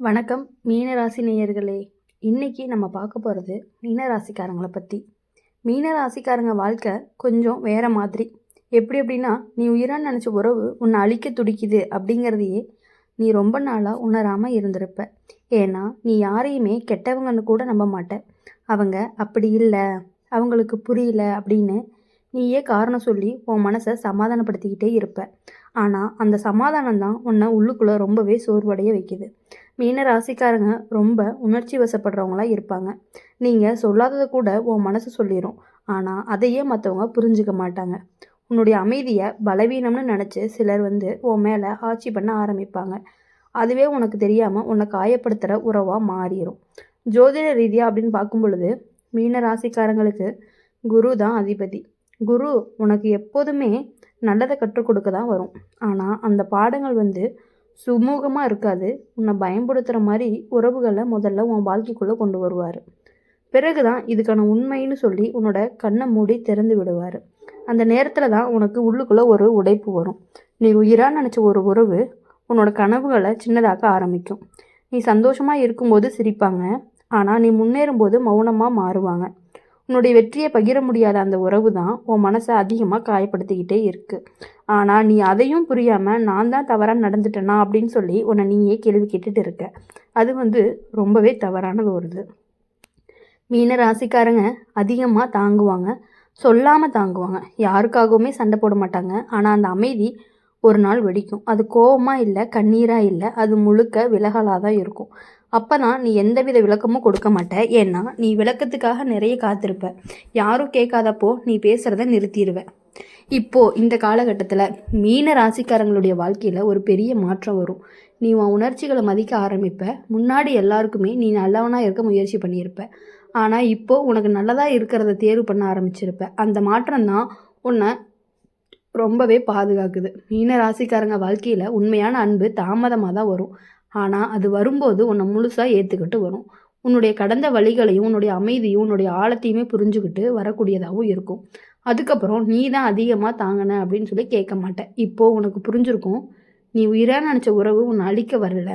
வணக்கம் மீனராசி நேயர்களே. இன்னைக்கு நம்ம பார்க்க போகிறது மீனராசிக்காரங்களை பற்றி. மீனராசிக்காரங்க வாழ்க்கை கொஞ்சம் வேற மாதிரி. எப்படின்னா, நீ உயிரான்னு நினச்ச உறவு உன்னை அழிக்க துடிக்குது அப்படிங்கிறதையே நீ ரொம்ப நாளாக உணராமல் இருந்திருப்ப. ஏன்னா நீ யாரையுமே கெட்டவங்கன்னு கூட நம்ப மாட்ட. அவங்க அப்படி இல்லை, அவங்களுக்கு புரியல அப்படின்னு நீயே காரணம் சொல்லி உன் மனசை சமாதானப்படுத்திக்கிட்டே இருப்ப. ஆனால் அந்த சமாதானம் தான் உன்னை உள்ளுக்குள்ளே ரொம்பவே சோர்வடைய வைக்குது. மீன ராசிக்காரங்க ரொம்ப உணர்ச்சி வசப்படுறவங்களா இருப்பாங்க. நீங்கள் சொல்லாததை கூட உன் மனசு சொல்லிடும். ஆனால் அதையே மற்றவங்க புரிஞ்சுக்க மாட்டாங்க. உன்னுடைய அமைதியை பலவீனம்னு நினச்சி சிலர் உன் மேலே ஆட்சி பண்ண ஆரம்பிப்பாங்க. அதுவே உனக்கு தெரியாமல் உன்னை காயப்படுத்துகிற உறவாக மாறிடும். ஜோதிட ரீதியாக அப்படின்னு பார்க்கும் பொழுது மீன ராசிக்காரங்களுக்கு குரு தான் அதிபதி. குரு உனக்கு எப்போதுமே நல்லதை கற்றுக் கொடுக்க தான் வரும். ஆனால் அந்த பாடங்கள் சுமூகமாக இருக்காது. உன்னை பயன்படுத்துகிற மாதிரி உறவுகளை முதல்ல உன் வாழ்க்கைக்குள்ளே கொண்டு வருவார். பிறகு தான் இதுக்கான உண்மைன்னு சொல்லி உன்னோட கண்ணை மூடி திறந்து விடுவார். அந்த நேரத்தில் தான் உனக்கு உள்ளுக்குள்ளே ஒரு உடைப்பு வரும். நீ உயிராக நினச்ச ஒரு உறவு உன்னோட கனவுகளை சின்னதாக்க ஆரம்பிக்கும். நீ சந்தோஷமாக இருக்கும்போது சிரிப்பாங்க, ஆனால் நீ முன்னேறும்போது மௌனமாக மாறுவாங்க. உன்னுடைய வெற்றியை பகிர முடியாத அந்த உறவு தான் உன் மனசை அதிகமாக காயப்படுத்திக்கிட்டே இருக்குது. ஆனால் நீ அதையும் புரியாமல் நான் தான் தவறாக நடந்துட்டேனா அப்படின்னு சொல்லி உன்னை நீயே கேள்வி கேட்டுட்டு இருக்க. அது ரொம்பவே தவறானது வருது. மீன ராசிக்காரங்க அதிகமாக தாங்குவாங்க, சொல்லாமல் தாங்குவாங்க. யாருக்காகவுமே சண்டை போட மாட்டாங்க. ஆனால் அந்த அமைதி ஒரு நாள் வெடிக்கும். அது கோபமாக இல்லை, கண்ணீராக இல்லை, அது முழுக்க விலகலாக தான் இருக்கும். அப்போ தான் நீ எந்தவித விளக்கமும் கொடுக்க மாட்ட. ஏன்னா நீ விளக்கத்துக்காக நிறைய காத்திருப்ப. யாரும் கேட்காதப்போ நீ பேசுகிறத நிறுத்திடுவ. இப்போது இந்த காலகட்டத்தில் மீன ராசிக்காரங்களுடைய வாழ்க்கையில் ஒரு பெரிய மாற்றம் வரும். நீ உன் உணர்ச்சிகளை மதிக்க ஆரம்பிப்ப. முன்னாடி எல்லாருக்குமே நீ நல்லவனாக இருக்க முயற்சி பண்ணியிருப்ப. ஆனால் இப்போது உனக்கு நல்லதாக இருக்கிறத தேர்வு பண்ண ஆரம்பிச்சிருப்ப. அந்த மாற்றம் தான் உன்னை ரொம்பவே பாதுகாக்குது. மீன ராசிக்காரங்க வாழ்க்கையில் உண்மையான அன்பு தாமதமாக தான் வரும். ஆனால் அது வரும்போது உன்னை முழுசாக ஏற்றுக்கிட்டு வரும். உன்னுடைய கடந்த வழிகளையும் உன்னுடைய அமைதியும் உன்னுடைய ஆழத்தையுமே புரிஞ்சுக்கிட்டு வரக்கூடியதாகவும் இருக்கும். அதுக்கப்புறம் நீ தான் அதிகமாக தாங்கின அப்படின்னு சொல்லி கேட்க மாட்டேன். இப்போது உனக்கு புரிஞ்சிருக்கும், நீ உயிராக நினச்ச உறவு உன்னை அழிக்க வரல,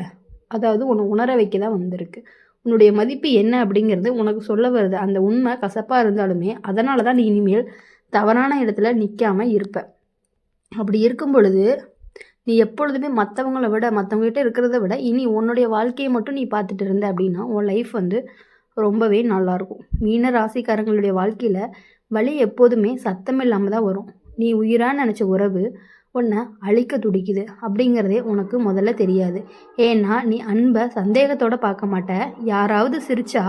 அதாவது உன்னை உணர வைக்க தான் வந்திருக்கு. உன்னுடைய மதிப்பு என்ன அப்படிங்கிறது உனக்கு சொல்ல வருது. அந்த உண்மை கசப்பாக இருந்தாலுமே அதனால தான் நீ இனிமேல் தவறான இடத்துல நிற்காமல் இருப்ப. அப்படி இருக்கும் பொழுது நீ எப்பொழுதுமே மற்றவங்ககிட்ட இருக்கிறத விட இனி உன்னுடைய வாழ்க்கையை மட்டும் நீ பார்த்துட்டு இருந்த அப்படின்னா உன் லைஃப் ரொம்பவே நல்லாயிருக்கும். மீன ராசிக்காரங்களுடைய வாழ்க்கையில் வலி எப்போதுமே சத்தம் இல்லாமல் தான் வரும். நீ உயிராக நினச்ச உறவு உன்னை அழிக்க துடிக்குது அப்படிங்கிறதே உனக்கு முதல்ல தெரியாது. ஏன்னா நீ அன்பை சந்தேகத்தோடு பார்க்க மாட்ட. யாராவது சிரிச்சா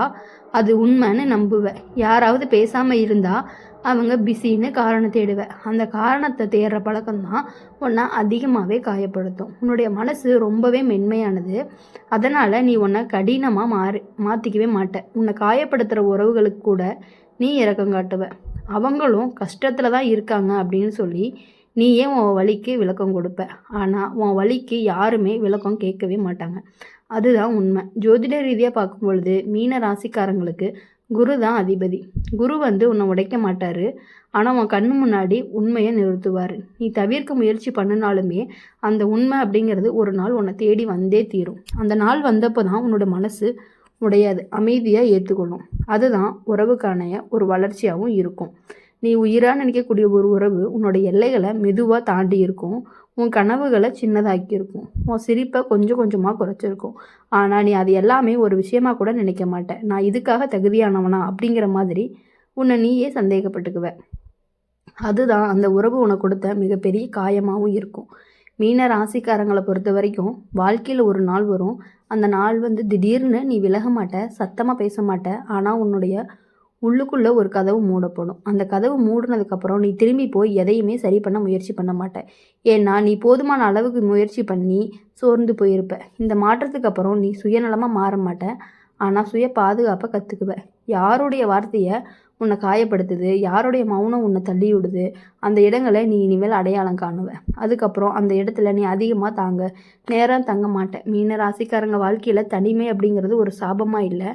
அது உண்மைன்னு நம்புவ. யாராவது பேசாமல் இருந்தால் அவங்க பிஸின்னு காரணம் தேடுவேன். அந்த காரணத்தை தேடுற பழக்கம்தான் உன்னை அதிகமாகவே காயப்படுத்தும். உன்னுடைய மனசு ரொம்பவே மென்மையானது. அதனால் நீ உன்னை கடினமாக மாற்றிக்கவே மாட்ட. உன்னை காயப்படுத்துகிற உறவுகளுக்கு கூட நீ இரக்கம் காட்டுவ. அவங்களும் கஷ்டத்தில் தான் இருக்காங்க அப்படின்னு சொல்லி நீயே உன் வலிக்கு விளக்கம் கொடுப்ப. ஆனால் உன் வலிக்கு யாருமே விளக்கம் கேட்கவே மாட்டாங்க. அதுதான் உண்மை. ஜோதிட ரீதியாக பார்க்கும் பொழுது மீன ராசிக்காரங்களுக்கு குரு தான் அதிபதி. குரு உன்னை உடைக்க மாட்டார். ஆனால் உன் கண்ணு முன்னாடி உண்மையை நிறுத்துவார். நீ தவிர்க்க முயற்சி பண்ணினாலுமே அந்த உண்மை அப்படிங்கிறது ஒரு நாள் உன்னை தேடி வந்தே தீரும். அந்த நாள் வந்தப்போ தான் உன்னோட மனசு உடையாது, அமைதியாக ஏற்றுக்கணும். அதுதான் உறவுக்கான ஒரு வளர்ச்சியாகவும் இருக்கும். நீ உயிராக நினைக்கக்கூடிய ஒரு உறவு உன்னோட எல்லைகளை மெதுவாக தாண்டி இருக்கும். உன் கனவுகளை சின்னதாக்கி இருக்கும். உன் சிரிப்பை கொஞ்சம் கொஞ்சமாக குறைச்சிருக்கும். ஆனால் நீ அது எல்லாமே ஒரு விஷயமா கூட நினைக்க மாட்டேன். நான் இதுக்காக தகுதியானவனா அப்படிங்கிற மாதிரி உன்னை நீயே சந்தேகப்பட்டுக்குவ. அதுதான் அந்த உறவு உனக்கு கொடுத்த மிகப்பெரிய காயமாகவும் இருக்கும். மீன ராசிக்காரங்களை பொறுத்த வரைக்கும் வாழ்க்கையில் ஒரு நாள் வரும். அந்த நாள் திடீர்னு நீ விலக மாட்ட, சத்தமாக பேச மாட்ட. ஆனால் உன்னுடைய உள்ளுக்குள்ளே ஒரு கதவு மூடப்படும். அந்த கதவு மூடினதுக்கப்புறம் நீ திரும்பி போய் எதையுமே சரி பண்ண முயற்சி பண்ண மாட்டேன். ஏன்னா நீ போதுமான அளவுக்கு முயற்சி பண்ணி சோர்ந்து போயிருப்ப. இந்த மாற்றத்துக்கு அப்புறம் நீ சுயநலமாக மாற மாட்ட. ஆனால் சுய பாதுகாப்பை கற்றுக்குவ. யாருடைய வார்த்தையை உன்னை காயப்படுத்துது, யாருடைய மௌனம் உன்னை தள்ளி விடுது, அந்த இடங்களை நீ இனிமேல் அடையாளம் காணுவ. அதுக்கப்புறம் அந்த இடத்துல நீ அதிகமாக நேரம் தங்க மாட்டேன். மீன ராசிக்காரங்க வாழ்க்கையில் தனிமை அப்படிங்கிறது ஒரு சாபமாக இல்லை,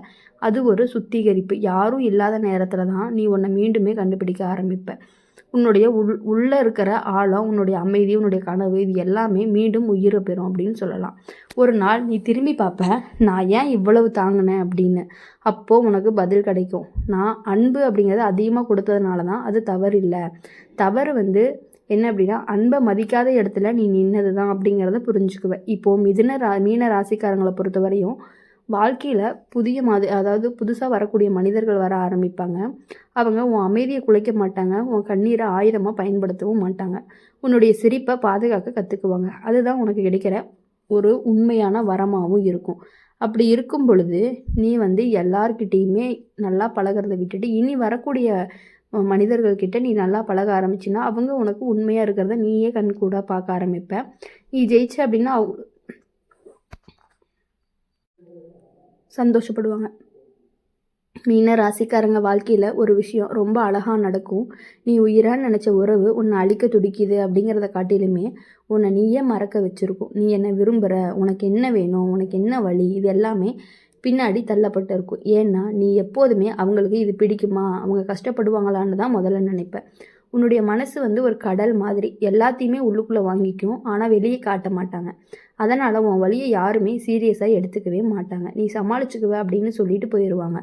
அது ஒரு சுத்திகரிப்பு. யாரும் இல்லாத நேரத்தில் தான் நீ உன்னை மீண்டுமே கண்டுபிடிக்க ஆரம்பிப்ப. உன்னுடைய உள்ளே இருக்கிற ஆழம், உன்னுடைய அமைதி, உன்னுடைய கனவு இது எல்லாமே மீண்டும் உயிரை பெறும் அப்படின்னு சொல்லலாம். ஒரு நாள் நீ திரும்பி பார்ப்ப, நான் ஏன் இவ்வளவு தாங்கினேன் அப்படின்னு. அப்போது உனக்கு பதில் கிடைக்கும். நான் அன்பு அப்படிங்கிறத அதிகமாக கொடுத்ததுனால தான் அது தவறு இல்லை. தவறு என்ன அப்படின்னா, அன்பை மதிக்காத இடத்துல நீ நின்னது தான் அப்படிங்கிறத புரிஞ்சுக்குவேன். இப்போது மீன ராசிக்காரங்களை பொறுத்த வரையும் வாழ்க்கையில் அதாவது புதுசாக வரக்கூடிய மனிதர்கள் வர ஆரம்பிப்பாங்க. அவங்க உன் அமைதியை குலைக்க மாட்டாங்க, உன் கண்ணீரை ஆயுதமாக பயன்படுத்தவும் மாட்டாங்க. உன்னுடைய சிரிப்பை பாதுகாக்க கற்றுக்குவாங்க. அதுதான் உனக்கு கிடைக்கிற ஒரு உண்மையான வரமாகவும் இருக்கும். அப்படி இருக்கும் பொழுது நீ எல்லார்கிட்டேயுமே நல்லா பழகிறத விட்டுட்டு இனி வரக்கூடிய மனிதர்கள்கிட்ட நீ நல்லா பழக ஆரம்பிச்சின்னா அவங்க உனக்கு உண்மையாக இருக்கிறத நீயே கண்கூட பார்க்க ஆரம்பிப்ப. நீ ஜெயிச்ச அப்படின்னா சந்தோஷப்படுவாங்க. மீன ராசிக்காரங்க வாழ்க்கையில் ஒரு விஷயம் ரொம்ப அழகாக நடக்கும். நீ உயிரான்னு நினச்ச உறவு உன்னை அழிக்க துடிக்குது அப்படிங்கிறத காட்டிலுமே உன்னை நீயே மறக்க வச்சுருக்கும். நீ என்ன விரும்புகிற, உனக்கு என்ன வேணும், உனக்கு என்ன வழி, இது எல்லாமே பின்னாடி தள்ளப்பட்டு இருக்கும். ஏன்னா நீ எப்போதுமே அவங்களுக்கு இது பிடிக்குமா, அவங்க கஷ்டப்படுவாங்களான்னு தான் முதல்ல நினைப்பேன். உன்னுடைய மனசு ஒரு கடல் மாதிரி எல்லாத்தையுமே உள்ளுக்குள்ளே வாங்கிக்கும், ஆனால் வெளியே காட்ட மாட்டாங்க. அதனால் உன் வழியை யாருமே சீரியஸாக எடுத்துக்கவே மாட்டாங்க. நீ சமாளிச்சுக்குவ அப்படின்னு சொல்லிட்டு போயிடுவாங்க.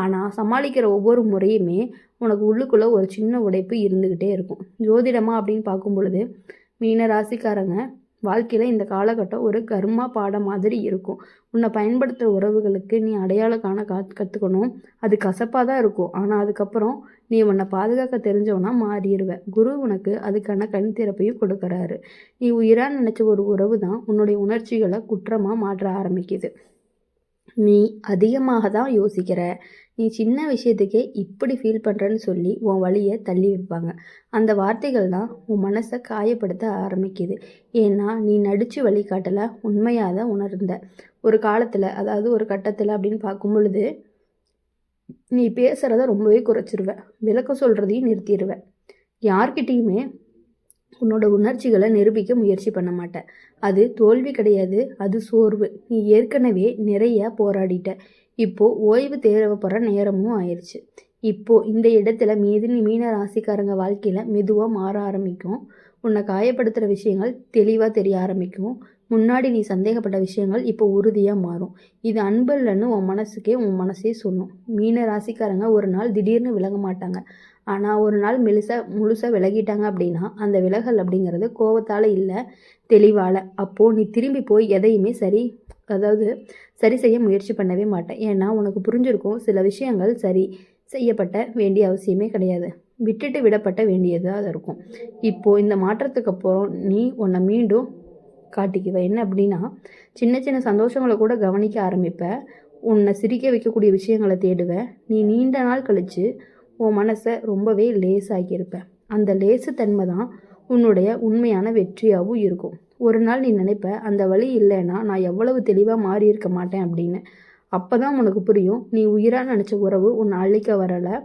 ஆனால் சமாளிக்கிற ஒவ்வொரு முறையுமே உனக்கு உள்ளுக்குள்ளே ஒரு சின்ன உடைப்பு இருந்துக்கிட்டே இருக்கும். ஜோதிடமாக அப்படின்னு பார்க்கும் பொழுது மீன ராசிக்காரங்க வாழ்க்கையில் இந்த காலகட்டம் ஒரு கர்மா பாடம் மாதிரி இருக்கும். உன்னை பயன்படுத்துகிற உறவுகளுக்கு நீ அடையாளம் காண கற்றுக்கணும். அது கசப்பாக தான் இருக்கும், ஆனால் அதுக்கப்புறம் நீ உன்னை பாதுகாக்க தெரிஞ்சவனா மாறிடுவ. குரு உனக்கு அதுக்கான கண் திறப்பையும் கொடுக்குறாரு. நீ உயிராக நினச்ச ஒரு உறவு தான் உன்னுடைய உணர்ச்சிகளை குற்றமாக மாற்ற ஆரம்பிக்குது. நீ அதிகமாக தான் யோசிக்கிற, நீ சின்ன விஷயத்துக்கே இப்படி ஃபீல் பண்ணுறேன்னு சொல்லி உன் வழியை தள்ளி வைப்பாங்க. அந்த வார்த்தைகள் தான் உன் மனசை காயப்படுத்த ஆரம்பிக்குது. ஏன்னா நீ நடித்து வழிகாட்டலை, உண்மையாக தான் உணர்ந்த. ஒரு காலத்தில், அதாவது ஒரு கட்டத்தில் அப்படின்னு பார்க்கும் பொழுது நீ பேசுகிறத ரொம்பவே குறைச்சிருவ, விளக்கம் சொல்கிறதையும் நிறுத்திடுவ. யார்கிட்டையுமே உன்னோட உணர்ச்சிகளை நிரூபிக்க முயற்சி பண்ண மாட்டேன். அது தோல்வி கிடையாது, அது சோர்வு. நீ ஏற்கனவே நிறைய போராடிட்ட. இப்போது ஓய்வு தேவைப்படுற நேரமும் ஆயிடுச்சு. இப்போது இந்த இடத்துல மீன ராசிக்காரங்க வாழ்க்கையில் மெதுவாக மாற ஆரம்பிக்கும். உன்னை காயப்படுத்துகிற விஷயங்கள் தெளிவாக தெரிய ஆரம்பிக்கும். முன்னாடி நீ சந்தேகப்பட்ட விஷயங்கள் இப்போ உறுதியாக மாறும். இது அன்பு இல்லைன்னு உன் மனசே சொல்லும். மீன ராசிக்காரங்க ஒரு நாள் திடீர்னு விலக மாட்டாங்க. ஆனால் ஒரு நாள் முழுசாக விலகிட்டாங்க அப்படின்னா அந்த விலகல் அப்படிங்கிறது கோபத்தால் இல்லை, தெளிவால். அப்போது நீ திரும்பி போய் எதையுமே சரி செய்ய முயற்சி பண்ணவே மாட்டேன். ஏன்னா உனக்கு புரிஞ்சிருக்கும், சில விஷயங்கள் சரி செய்யப்பட்ட வேண்டிய அவசியமே கிடையாது, விட்டுட்டு விடப்பட்ட வேண்டியதாக இருக்கும். இப்போது இந்த மாற்றத்துக்கு அப்புறம் நீ உன்னை மீண்டும் காட்டிக்குவ. என்ன அப்படின்னா, சின்ன சின்ன சந்தோஷங்களை கூட கவனிக்க ஆரம்பிப்ப. உன்னை சிரிக்க வைக்கக்கூடிய விஷயங்களை தேடுவ. நீ நீண்ட நாள் கழித்து உன் மனசை ரொம்பவே லேசாக்கியிருப்ப. அந்த லேசுத்தன்மை தான் உன்னுடைய உண்மையான வெற்றியாகவும் இருக்கும். ஒரு நாள் நீ நினைப்ப, அந்த வழி இல்லைன்னா நான் எவ்வளவு தெளிவாக மாறி இருக்க மாட்டேன் அப்படின்னு. அப்போ தான் உனக்கு புரியும், நீ உயிராக நினச்ச உறவு உன்னை அழிக்க வரலை,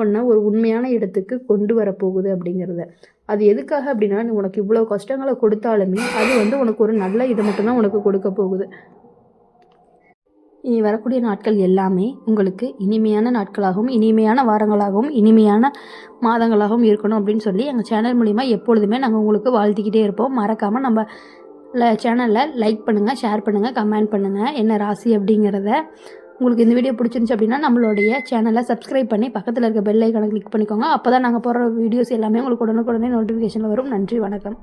உன்னை ஒரு உண்மையான இடத்துக்கு கொண்டு வரப்போகுது அப்படிங்கிறத. அது எதுக்காக அப்படின்னா, நீ உனக்கு இவ்வளோ கஷ்டங்களை கொடுத்தாலுமே அது உனக்கு ஒரு நல்ல இதை மட்டும்தான் உனக்கு கொடுக்க போகுது. இனி வரக்கூடிய நாட்கள் எல்லாமே உங்களுக்கு இனிமையான நாட்களாகவும், இனிமையான வாரங்களாகவும், இனிமையான மாதங்களாகவும் இருக்கணும் அப்படின்னு சொல்லி எங்கள் சேனல் மூலிமா எப்பொழுதுமே நாங்கள் உங்களுக்கு வாழ்த்திக்கிட்டே இருப்போம். மறக்காமல் நம்ம சேனலில் லைக் பண்ணுங்கள், ஷேர் பண்ணுங்கள், கமெண்ட் பண்ணுங்கள் என்ன ராசி அப்படிங்கிறத. உங்களுக்கு இந்த வீடியோ பிடிச்சிருந்துச்சு அப்படின்னா நம்மளுடைய சேனலை சப்ஸ்கிரைப் பண்ணி பக்கத்தில் இருக்க பெல் ஐக்கானை கிளிக் பண்ணிக்கோங்க. அப்போ தான் நாங்கள் போடுற வீடியோஸ் எல்லாமே உங்களுக்கு உடனுக்குடனே நோட்டிஃபிகேஷனில் வரும். நன்றி, வணக்கம்.